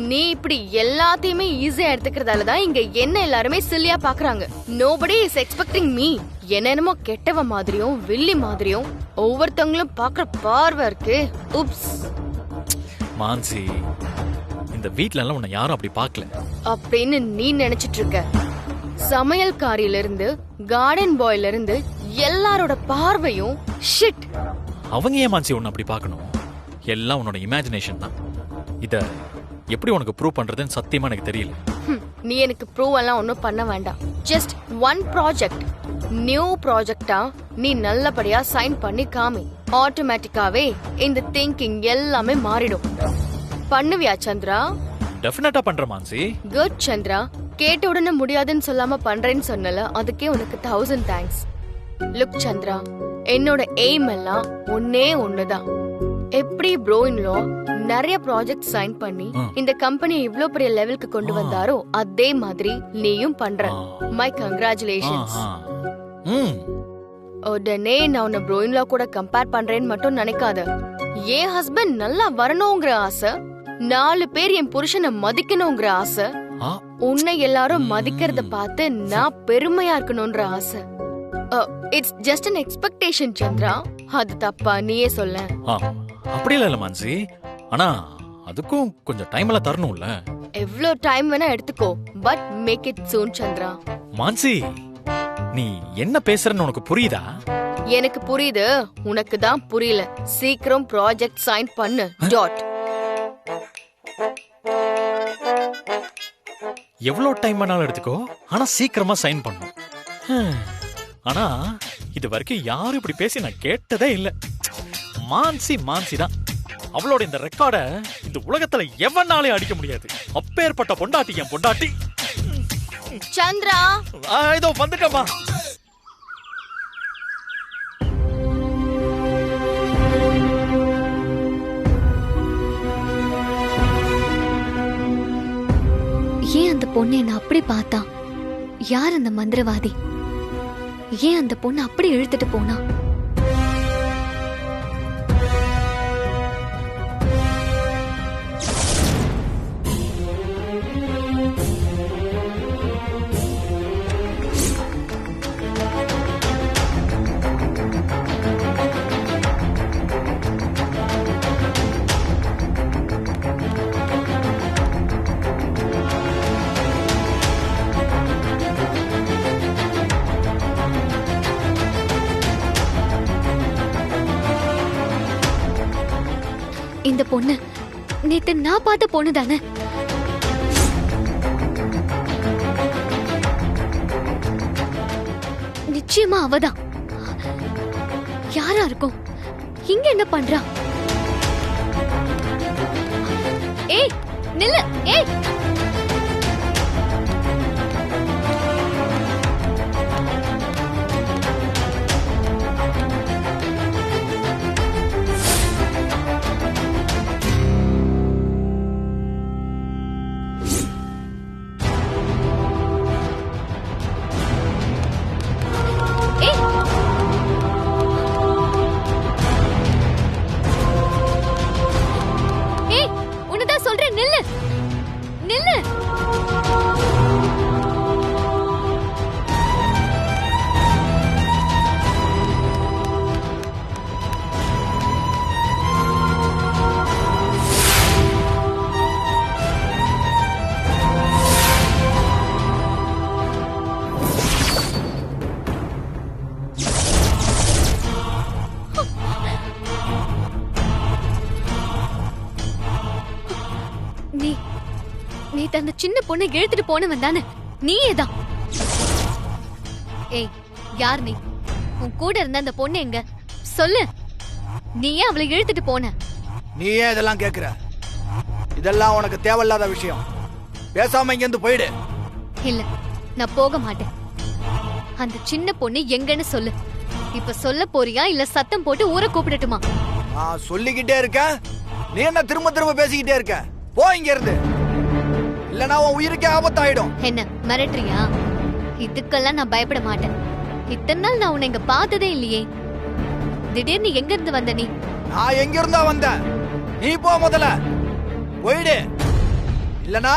நீ இப்படி எல்லாத்தையுமே ஈஸியா எடுத்துக்கிறதால தான் இங்க என்ன எல்லாருமே சில்லியா பாக்குறாங்க. Nobody is expecting me. என்னென்னமோ கெட்டவ மாதிரியும் வில்லி மாதிரியும் ஒவ்வொருத்தவங்களும் பாக்குற பார்வை இருக்கு. உப்ஸ். மான்சி, இந்த வீட்ல எல்லாம் உன்னை யாரும் அப்படி பார்க்கல அப்படின்னு நீ நினைச்சிட்டு இருக்க. சமையல்காரியில இருந்து கார்டன் பாய்ல இருந்து எல்லாரோட பார்வையும் ஷிட். அவங்க ஏன் மான்சி உன்னை அப்படி பார்க்கணும்? எல்லாம் உன்னோட இமேஜினேஷன் தான். இத எப்படி உனக்கு ப்ரூவ் பண்றதுன்னு சத்தியமா எனக்கு தெரியல. நீ எனக்கு ப்ரூவ் எல்லாம் ஒன்னும் பண்ண வேண்டாம். ஜஸ்ட் ஒன் ப்ராஜெக்ட், நியூ ப்ராஜெக்டா நீ நல்லபடியா சைன் பண்ணி காமி. ஆட்டோமேட்டிக்காவே இந்த திங்கிங் எல்லாமே மாறிடும். பண்ணுவியா சந்திரா? டெஃபினட்டா பண்ற மான்சி. குட் சந்திரா. கேட்ட உடனே முடியாதுன்னு சொல்லாம பண்றேன்னு சொன்னல, அதுக்கே உனக்கு 1000 தேங்க்ஸ். லுக் சந்திரா, என்னோட எய்ம் எல்லாம் ஒன்னே ஒண்ணுதான். எப்படி ப்ரோ இன் லா நிறைய ப்ராஜெக்ட் சைன் பண்ணி இந்த கம்பெனியை இவ்ளோ பெரிய லெவலுக்கு கொண்டு வந்தாரோ அதே மாதிரி நீயும் பண்ற. My congratulations. உடனே நான் உன்னை ப்ரோ இன் லா கூட கம்பேர் பண்றேன்னு மட்டும் நினைக்காத. என் ஹஸ்பண்ட் நல்லா வரணுங்கிற ஆசை, 4 பேர் என் புருஷனை மதிக்கணுங்கிற ஆசை, உன்னை எல்லாரும் மதிக்கிறத பார்த்து நான் பெருமையா இருக்கணும்ன்ற ஆசை. It's just an expectation Chandra. அது தப்பா? நீயே சொல்ல. அப்படி இல்ல மான்சி, ஆனா அதுக்கும் கொஞ்சம் டைம் எல்லாம் தரணும்ல. எவ்ளோ டைம் வேணா எடுத்துக்கோ, but make it soon Chandra. Mansi, நீ என்ன பேசுறன்னு உனக்கு புரியுதா? எனக்கு புரியுது, உனக்கு தான் புரியல. சீக்கிரம் ப்ராஜெக்ட் சைன் பண்ணு. டாட். எவ்வளவு டைம் வேணாலும் எடுத்துக்கோ, ஆனா சீக்கிரமா சைன் பண்ணும். ஆனா இது வரைக்கும் யாரும் இப்படி பேசி நான் கேட்டதே இல்ல. மான்சி மான்சி தான். அவளோட இந்த ரெக்கார்ட இந்த உலகத்துல எவனாலையும் அடிக்க முடியாது. அப்பேற்பட்ட பொண்டாட்டி என் பொண்டாட்டி. சந்திரா, இதோ வந்துட்டமா. ஏன் அந்த பொண்ணு என்ன அப்படி பார்த்தா? யார் அந்த மந்திரவாதி? ஏன் அந்த பொண்ணு அப்படி இழுத்துட்டு போனா? இந்த பொண்ணு நேத்து நான் பார்த்த பொண்ணு தானே? நிச்சயமா அவதான். யாரா இருக்கும்? இங்க என்ன பண்றா? ஏய் நில்லு. ஏய், நில்லு நில்லு. நீ அந்த சின்ன பொண்ணை இழுத்துட்டு போனவன் தானே? நீயேதான். ஏய், யார் நீ? உன் கூட இருந்த அந்த பொண்ணு எங்க? சொல்லு. நீ ஏன் அவளை இழுத்துட்டு போன? நீ ஏன் இதெல்லாம் கேக்குற? இதெல்லாம் உனக்கு தேவையில்லாத விஷயம். பேசாம இங்க இருந்து போயிடு. இல்ல, நான் போக மாட்டேன். அந்த சின்ன பொண்ணு எங்கன்னு சொல்லு. இப்ப சொல்ல போறியா இல்ல சத்தம் போட்டு ஊரை கூப்பிடட்டுமா? சொல்லிக்கிட்டே இருக்க. நீ என்ன திரும்ப திரும்ப பேசிக்கிட்டே இருக்க? போ இங்க இருந்து. இல்லனா உன் உயிருக்கே ஆபத்தாயிடும். என்ன மிரட்டுறியா? இதுக்கெல்லாம் நான் பயப்பட மாட்டேன். இத்தனை நாள் நான் உன்னை இங்க பார்த்ததே இல்லையே. திடீர்னு எங்க இருந்து வந்த நீ? நான் எங்க இருந்தா வந்தேன்? நீ போ முதல்ல. போயிடு. இல்லனா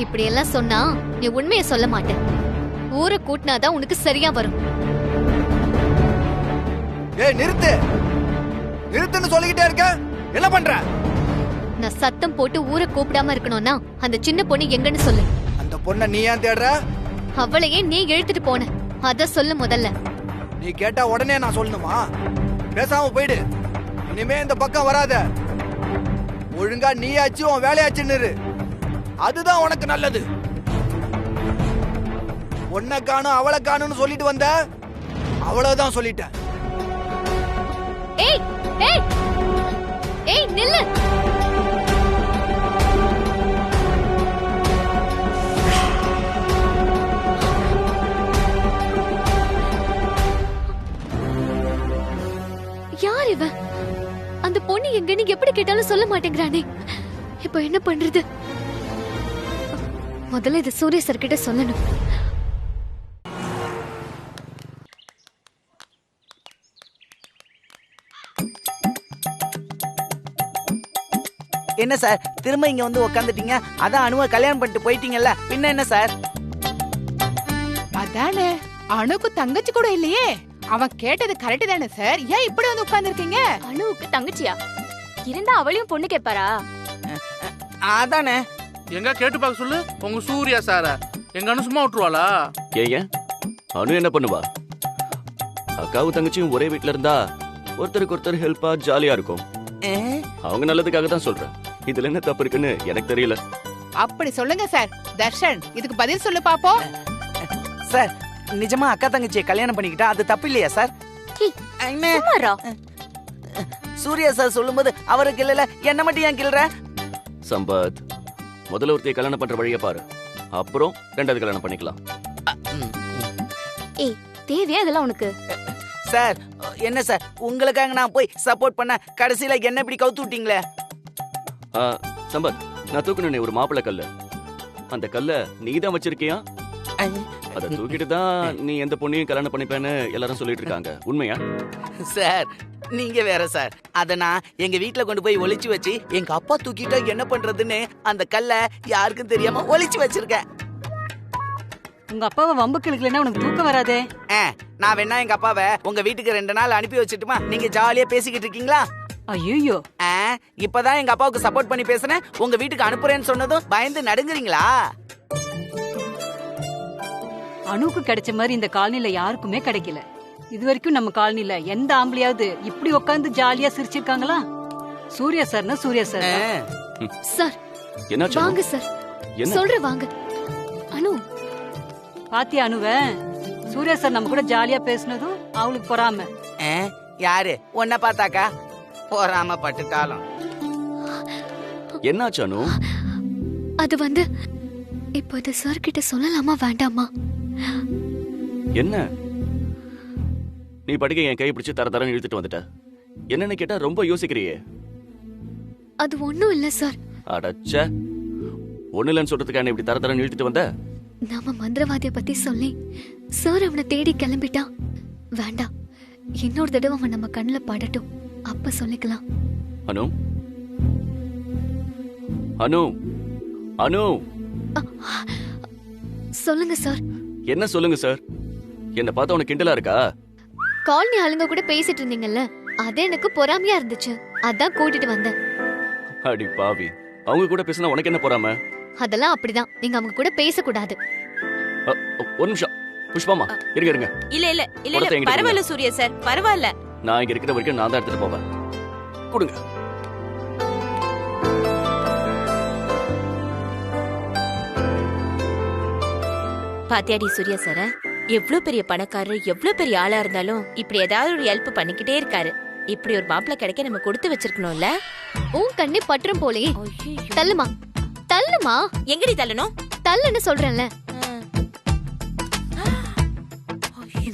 இப்படி எல்லாம் சொன்னா நீ உண்மையை சொல்ல மாட்ட. ஊரை கூட்டினாதான் உனக்கு சரியா வரும். ஏய் நிறுத்து, நிறுத்துன்னு சொல்லிக்கிட்டே இருக்க. என்ன பண்ற? நான் சத்தம் போட்டு ஊரை கூப்பிடாம இருக்கணும்னா அந்த சின்ன பொண்ணு எங்கன்னு சொல்லு. அந்த பொண்ணை நீ ஏன் தேடுற? அவளையே நீ இழுத்துட்டு போன, அத சொல்லு முதல்ல. நீ கேட்டா உடனே நான் சொல்லணுமா? பேசாம போயிடு. இனிமே இந்த பக்கம் வராத. ஒழுங்கா நீயாச்சு உன் வேலையாச்சுன்னு. அதுதான் உனக்கு நல்லது. உன்னை காணும் அவளை காணும்னு சொல்லிட்டு வந்த, அவ்வளவுதான் சொல்லிட்டேன். ஏய் ஏய் ஏய் நில்லு. யார் இவன்? அந்த பொண்ணு எங்கன்னு எப்படி கேட்டாலும் சொல்ல மாட்டேங்கிறானே. இப்போ என்ன பண்றது? முதல்ல இது சூரிய சார் கிட்ட சொல்லணும். என்ன சார் திரும்ப இங்க வந்து உக்காந்துட்டீங்க? அதான் அனுவை கல்யாணம் பண்ணிட்டு போயிட்டீங்கல்ல, பின்ன என்ன சார்? அதானே, அணுக்கு தங்கச்சி கூட இல்லையே. அவன் கேட்டது கரெக்ட் தானே சார்? ஏன் இப்படி வந்து உட்கார்ந்துருக்கீங்க? அணுவுக்கு தங்கச்சியா இருந்தா அவளையும் பொண்ணு கேட்பாரா? அதானே. எங்க கேட்டு பார்க்க சொல்லு உங்க சூர்யா சார. எங்க அனு சும்மா விட்டுருவாளா? ஏன் அனு என்ன பண்ணுவா? அக்காவும் தங்கச்சியும் ஒரே வீட்ல இருந்தா ஒருத்தருக்கு ஒருத்தர் ஹெல்ப்பா ஜாலியா இருக்கும். அவங்க நல்லதுக்காக தான் சொல்றேன். இதுல என்ன தப்பு இருக்குன்னு எனக்கு தெரியல. அப்படி சொல்லுங்க சார். தர்ஷன், இதுக்கு பதில் சொல்லு பாப்போம். சார் நிஜமா அக்கா தங்கச்சியை கல்யாணம் பண்ணிக்கிட்டா அது தப்பு இல்லையா சார்? சூர்யா சார் சொல்லும்போது அவருக்கு இல்ல, என்ன மட்டும் ஏன் கிள்ற? சம்பத், முதல்ல ஒருத்தைய கல்யாணம் பண்ற வழியை பாரு, அப்புறம் ரெண்டாவது கல்யாணம் பண்ணிக்கலாம். ஏய், தேவையா இதெல்லாம் உனக்கு? சார் என்ன சார், உங்களுக்காக நான் போய் சப்போர்ட் பண்ண கடைசியில என்ன இப்படி கவுத்து விட்டீங்களே? சம்பத், நான் தூக்கணும் ஒரு மாப்பிள்ளை கல்லு. அந்த கல்ல நீ தான் வச்சிருக்கியா? அதை தூக்கிட்டு தான் நீ எந்த பொண்ணையும் கல்யாணம் பண்ணிப்பேன்னு எல்லாரும் சொல்லிட்டு இருக்காங்க. உண்மையா? சார் நீங்க வேற சார். அத நான் எங்க வீட்ல கொண்டு போய் ஒளிச்சு வச்சு எங்க அப்பா தூக்கிட்டா என்ன பண்றதுன்னு அந்த கல்ல யாருக்கும் தெரியாம ஒளிச்சு வச்சிருக்கேன். உங்க அப்பாவை வம்பு கிழக்குலன்னா உனக்கு தூக்கம் வராதே. நான் வேணா எங்க அப்பாவை உங்க வீட்டுக்கு 2 நாள் அனுப்பி வச்சுட்டுமா? நீங்க ஜாலியா பேசிக்கிட்டு இருக்கீங்களா? ஐயோ, இப்பதான் எங்க அப்பாவுக்கு சப்போர்ட் பண்ணி பேசுனேன், உங்க வீட்டுக்கு அனுப்புறேன்னு சொன்னதும் பயந்து நடுங்குறீங்களா? அணுக்கு கிடைச்ச மாதிரி இந்த காலனில யாருக்குமே கிடைக்கல. இது வரைக்கும் நம்ம காலனில எந்த ஆம்பளையாவது இப்படி உட்கார்ந்து ஜாலியா சிரிச்சிருக்காங்களா? சூர்யா சார்னா சூர்யா சார். சார் என்னாச்சு? வாங்க சார், என்ன சொல்ற வாங்க. அனு பாத்தியா அணுவ? சூர்யா சார் நம்ம கூட ஜாலியா பேசுனதும் அவளுக்கு பொறாம. யாரு உன்ன பார்த்தாக்கா பொறாம பட்டுட்டாலும்? என்னாச்சு அனு? அது வந்து இப்போ இது சார் கிட்ட சொல்லலாமா வேண்டாமா? என்ன நீ படிக்க என் கை பிடிச்சு தர தரன்னு இழுத்துட்டு வந்துட்ட. என்னன்னு கேட்டா ரொம்ப யோசிக்கிறியே. அது ஒண்ணும் இல்ல சார். அடச்ச, ஒண்ணு இல்லைன்னு சொல்றதுக்கான இப்படி தர தரன்னு இழுத்துட்டு வந்த? நாம மந்திரவாதிய பத்தி சொல்லி சார் அவனை தேடி கிளம்பிட்டான். வேண்டாம், இன்னொரு தடவை அவன் நம்ம கண்ணுல படட்டும், அப்ப சொல்லிக்கலாம். அனு, அனு, அனு. சொல்லுங்க சார். என்ன சொல்லுங்க சார்? என்ன பார்த்தா உனக்கு கிண்டலா இருக்கா? காலனி ஆளுங்க கூட பேசிட்டு இருந்தீங்கல்ல, அது எனக்கு பொறாமையா இருந்துச்சு, அதான் கூட்டிட்டு வந்தேன். அடி பாவி, அவங்க கூட பேசினா உனக்கு என்ன பொறாம? அதெல்லாம் அப்படிதான், நீங்க அவங்க கூட பேசக்கூடாது. ஒரு நிமிஷம் புஷ்பாமா, இருங்க இருங்க. இல்ல இல்ல இல்ல இல்ல, பரவாயில்ல சூர்யா சார், பரவாயில்ல. நான் இங்க இருக்கிற வரைக்கும் நான் தான் எடுத்துட்டு போவேன். கொடுங்க. பாத்தியாடி சூர்யா சார, எவ்வளவு பெரிய பணக்காரர், எவ்வளவு பெரிய ஆளா இருந்தாலும் இப்படி ஏதாவது ஒரு ஹெல்ப் பண்ணிக்கிட்டே இருக்காரு. இப்படி ஒரு மாப்பிள்ள கிடைக்க நம்ம கொடுத்து வச்சிருக்கணும்ல. உன் கண்ணே பற்றும் போலயே. தள்ளுமா தள்ளுமா. எங்கடி தள்ளணும்? தள்ளுன்னு சொல்றேன்ல.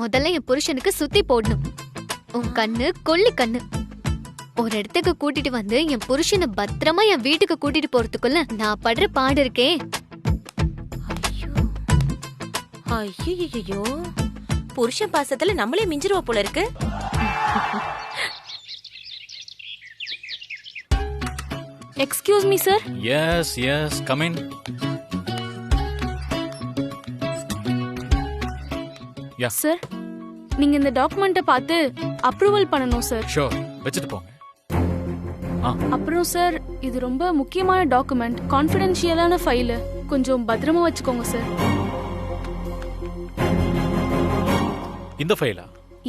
முதல்ல என் புருஷனுக்கு சுத்தி போடணும். உன் கண்ணு கொள்ளி கண்ணு. ஒரு இடத்துக்கு கூட்டிட்டு வந்து என் புருஷனை பத்திரமா என் வீட்டுக்கு கூட்டிட்டு போறதுக்குள்ள நான் படுற பாடு இருக்கே. ஐயோ, புருஷன் பாசத்துல நம்மளே மிஞ்சிருவா போல இருக்கு. Excuse me sir. Yes yes come in. Yeah sir, நீங்க இந்த டாக்குமெண்ட்டை பார்த்து அப்ரூவல் பண்ணணும் சார். ஷூர், வச்சுட்டு போங்க. அப்புறம் சார், இது ரொம்ப முக்கியமான டாக்குமெண்ட், கான்ஃபிடென்ஷியலான ஃபைல், கொஞ்சம் பத்திரமா வச்சுக்கோங்க சார். இந்த ஃபைலா?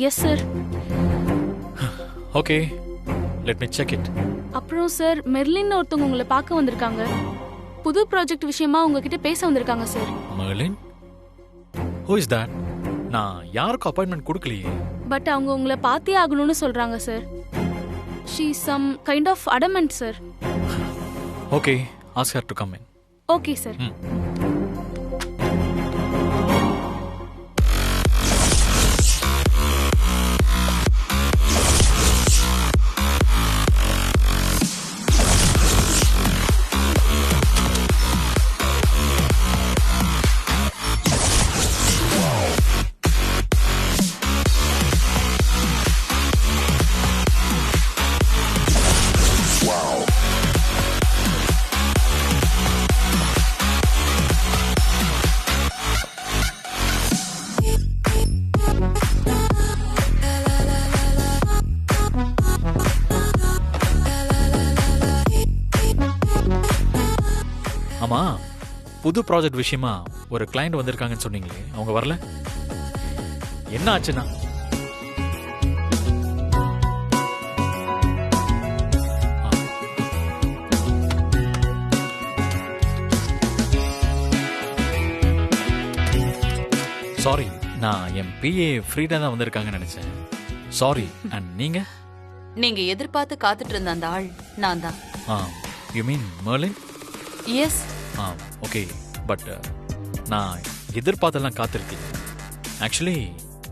Yes sir. Okay, let me check it. அப்புறம் சார், மெர்லின் ஒருத்தவங்க உங்களை பார்க்க வந்திருக்காங்க. புது ப்ராஜெக்ட் விஷயமா உங்ககிட்ட பேச வந்திருக்காங்க sir. Merlin? Who is that? நான் யாருக்கும் அப்பாயின்மெண்ட் கொடுக்கலையே. பட் அவங்க உங்களை பார்த்தே ஆகணும்னு சொல்றாங்க sir. She some kind of adamant sir. Okay, ask her to come in. Okay sir. ஆமா, புது ப்ராஜெக்ட் விஷயமா ஒரு கிளையண்ட் வந்திருக்காங்கன்னு சொன்னீங்களே, அவங்க வரல? என்ன ஆச்சுன்னா? சாரி, நான் என் பிஏ ஃப்ரீடா தான் வந்திருக்காங்கன்னு நினைச்சேன். சாரி. அண்ட் நீங்க? நீங்க எதிர்பார்த்து காத்துட்டு இருந்த அந்த ஆள் நான் தான். You mean Merlin? Yes. Okay, but நான் எதிர்பார்த்தெல்லாம் காத்திருக்கேன். ஆக்சுவலி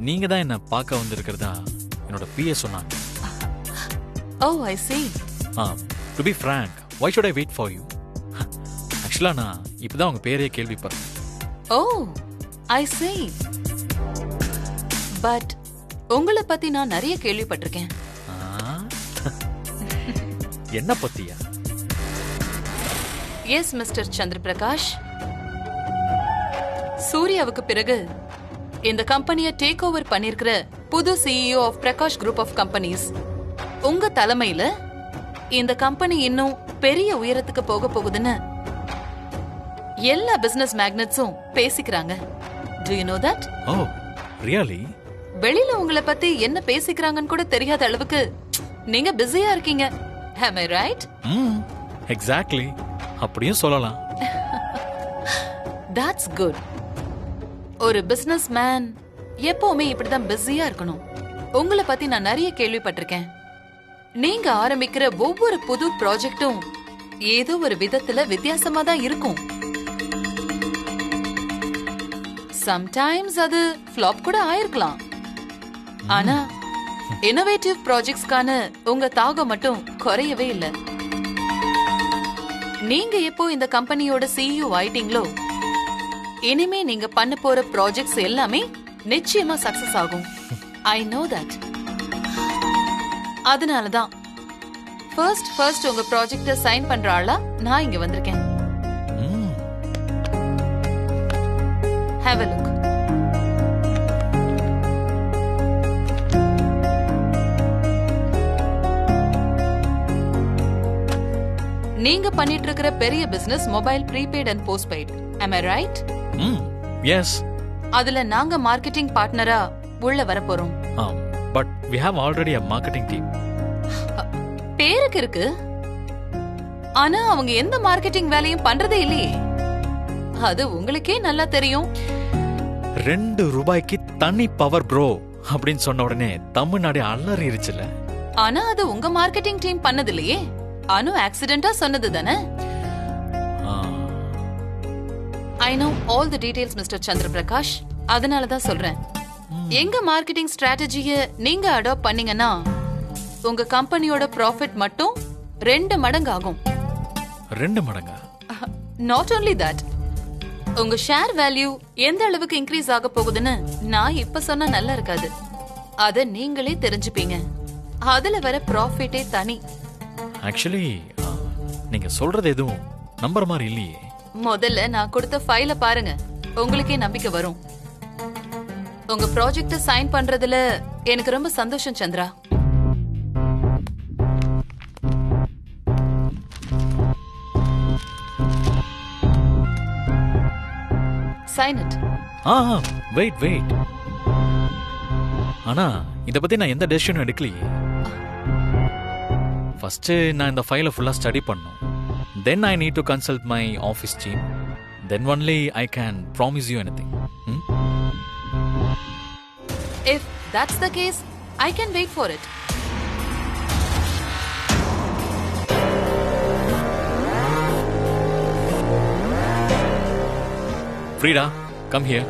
நீங்க தான் என்ன பார்க்க வந்திருக்கிறதா என்னோட பிஏ சொன்னாங்க. Oh, I see. To be frank, why should I wait for you? ஆக்சுவலா நான் இப்பதான் உங்க பேரையே கேள்விப்படுறேன். ஓ, ஐ see. பட் உங்களை பத்தி நான் நிறைய கேள்விப்பட்டிருக்கேன். என்ன பத்தியா? எஸ் மிஸ்டர் சந்திர பிரகாஷ், சூர்யாவுக்கு பிறகு இந்த கம்பெனியை டேக் ஓவர் பண்ணிருக்கிற புது CEO of Prakash group of companies உங்க தலைமையில இந்த கம்பெனி இன்னும் பெரிய உயரத்துக்கு போக போகுதுன்னு எல்லா பிசினஸ் மேக்னட்ஸும் பேசிக்கிறாங்க. Do you know that? Oh, really? வெளியில உங்களை பத்தி என்ன பேசிக்கிறாங்கன்னு கூட தெரியாத அளவுக்கு நீங்க பிஸியா இருக்கீங்க. Am I right? Exactly. அப்படியும் சொல்லலாம். That's good. ஒரு பிசினஸ் மேன் எப்பவுமே இப்படிதான் பிஸியா இருக்கணும். உங்களை பத்தி நான் நிறைய கேள்விப்பட்டிருக்கேன். நீங்க ஆரம்பிக்கிற ஒவ்வொரு புது ப்ராஜெக்டும் ஏதோ ஒரு விதத்துல வித்தியாசமா தான் இருக்கும். சம்டைம்ஸ் அது ஃப்ளாப் கூட ஆயிருக்கலாம். ஆனா இன்னோவேட்டிவ் ப்ராஜெக்ட்ஸ்க்கான உங்க தாகம் மட்டும் குறையவே இல்லை. நீங்க எப்போ இந்த கம்பெனியோட சிஇஓ ஆயிட்டீங்களோ, இனிமே நீங்க பண்ண போற ப்ராஜெக்ட்ஸ் எல்லாமே நிச்சயமா சக்சஸ் ஆகும். I know that. அதனாலதான் ஃபர்ஸ்ட் உங்க ப்ராஜெக்ட சைன் பண்ற ஆளா நான் இங்க வந்திருக்கேன். Have a look. நீங்க பண்ணிட்டு இருக்கிற பெரிய business mobile prepaid and postpaid. am I right? Yes. அதுல நாங்க மார்க்கெட்டிங் பார்ட்னரா உள்ள வர போறோம். But we have already a marketing team. பேருக்கு இருக்கு, ஆனா அவங்க எந்த மார்க்கெட்டிங் வேலையும் பண்றதே இல்லையே. அது உங்களுக்கே நல்லா தெரியும். 2 ரூபாய்க்கு தனி பவர் ப்ரோ அப்படின்னு சொன்ன உடனே தமிழ்நாடு அலறிடுச்சுல. ஆனா அது உங்க மார்க்கெட்டிங் டீம் பண்ணது இல்லையே. அனு ஆக்சிடென்டா சொன்னது தானே. I know all the details mister Chandra Prakash. அதனால தான் சொல்றேன், எங்க மார்க்கெட்டிங் ஸ்ட்ராட்டஜியை நீங்க அடாப்ட் பண்ணீங்கன்னா உங்க கம்பெனியோட ப்ராஃபிட் மட்டும் 2 மடங்கு ஆகும். 2 மடங்கா? நாட் only that, உங்க ஷேர் வேல்யூ எந்த அளவுக்கு இன்க்ரீஸ் ஆக போகுதுன்னு நான் இப்ப சொன்னா நல்லா இருக்காது. அத நீங்களே தெரிஞ்சுப்பீங்க. அதுல வர ப்ராஃபிட்டே தனி. ஆக்சுவலி நீங்க சொல்றது எதுவும் நம்புற மாதிரி இல்லையே. முதல்ல நான் கொடுத்த ஃபைல பாருங்க, உங்களுக்கே நம்பிக்கை வரும். உங்க ப்ராஜெக்ட் சைன் பண்றதுல எனக்கு ரொம்ப சந்தோஷம் சந்திரா. Sign it. வெயிட். ஆனா இத பத்தி நான் எந்த டெசிஷனும் எடுக்கலையே. ஃபர்ஸ்ட் நான் இந்த ஃபைலை ஃபுல்லா ஸ்டடி பண்ணணும். Then I need to consult my office team. Then only I can promise you anything. If that's the case, I can wait for it. Frida, come here.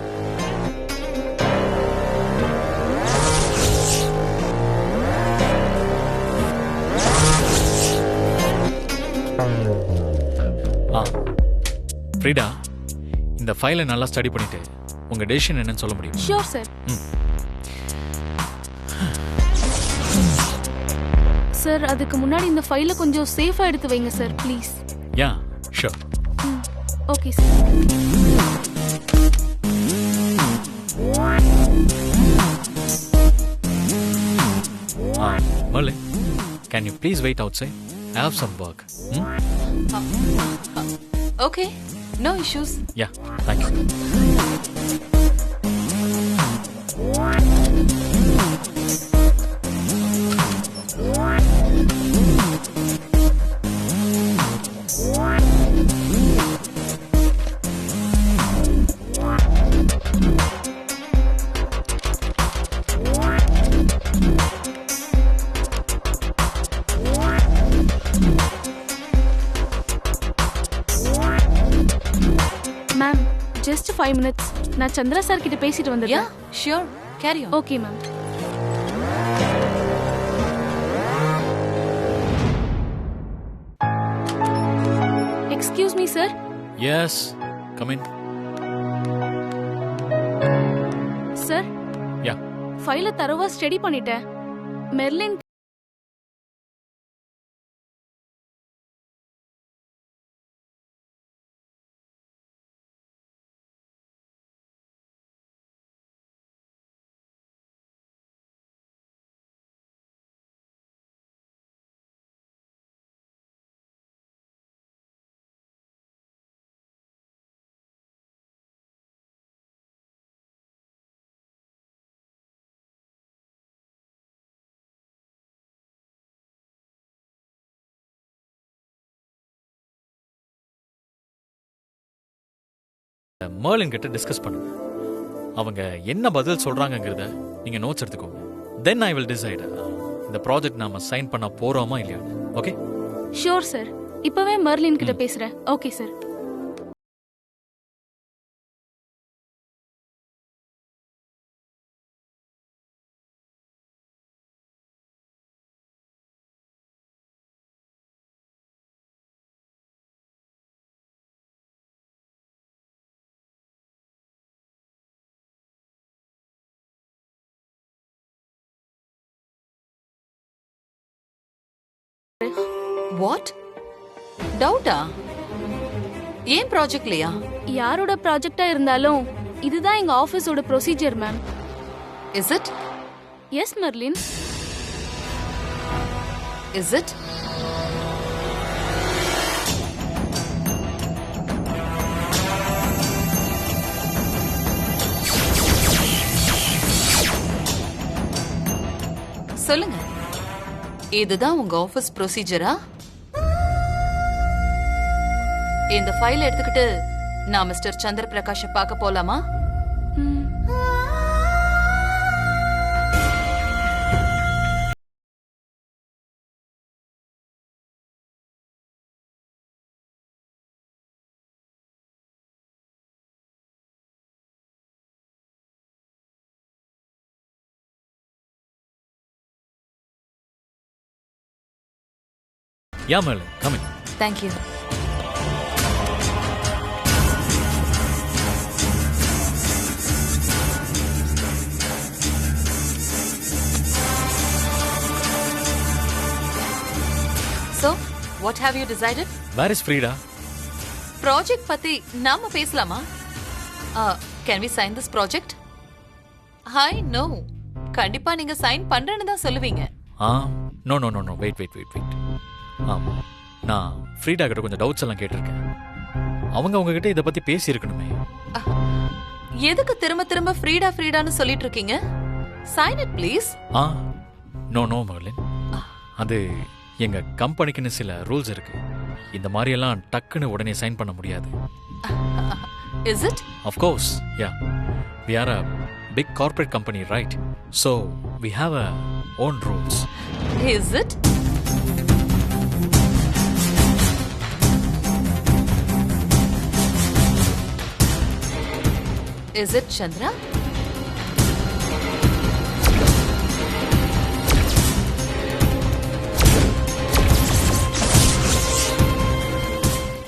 Freeda, இந்த ஃபைலை நல்லா ஸ்டடி பண்ணிட்டு உங்க டெசிஷன் என்னன்னு சொல்ல முடியும்? Sure sir. சார், அதுக்கு முன்னாடி இந்த ஃபைலை கொஞ்சம் சேஃபா எடுத்து வைங்க sir, please. Yeah, sure. Okay sir. Merlin, can you please wait outside? I have some work. Okay, no issues. Yeah, thank you. Ma'am, just 5 minutes. நான் சந்திரா சார் கிட்ட பேசிட்டு வந்துடுறேன். Yeah, sure. Carry on. Okay, ma'am. Excuse me, sir. Yes, come in. Sir. Yeah. ஃபைலை தரவா study பண்ணிட்டேன். Merlin Marilyn கிட்ட discuss பண்ணுங்க. அவங்க என்ன பதில் சொல்றாங்கங்கறத நீங்க நோட்ஸ் எடுத்துக்கோங்க. தென் ஐ வில் டிசைட் இந்த ப்ராஜெக்ட் நாம சைன் பண்ண போறோமா இல்லையா. ஓகே? Sure sir. இப்பவே மெர்லின் கிட்ட பேசுறேன். Okay sir. What? டவுட்டா? ஏன் ப்ராஜெக்ட்லையா? யாரோட ப்ராஜெக்ட்டா இருந்தாலும் இதுதான் எங்க ஆபீஸோட procedure ma'am. Is it? Yes, Merlin. Is it? சொல்லுங்க, இதுதான் உங்க ஆபீஸ் ப்ரொசீஜரா? இந்த ஃபைல் எடுத்துக்கிட்டு நான் மிஸ்டர் சந்திர பிரகாஷ் பார்க்க போலாமா? Yeah, Merlin, come in. Thank you. So, what have you decided? Where is Frida? Project பத்தி நாம பேசலாமா? Can we sign this project? Hi no, கண்டிப்பா நீங்க சைன் பண்றேன்னு தான் சொல்லுவீங்க. No no no no, wait. நான் ஃப்ரீடா கிட்ட கொஞ்சம் டவுட்ஸ் எல்லாம் கேட்டிருக்கேன். அவங்க உங்ககிட்ட இதை பத்தி பேசி இருக்கணுமே. எதுக்கு திரும்ப திரும்ப ஃப்ரீடான்னு சொல்லிட்டு இருக்கீங்க? Sign it please. No no Merlin, அது எங்க கம்பெனிக்குன்னு சில ரூல்ஸ் இருக்கு. இந்த மாதிரி எல்லாம் டக்குன்னு உடனே சைன் பண்ண முடியாது. Is it? Of course, yeah. We are a big corporate company, right? So we have our own rules. Is it? Is it, Chandra?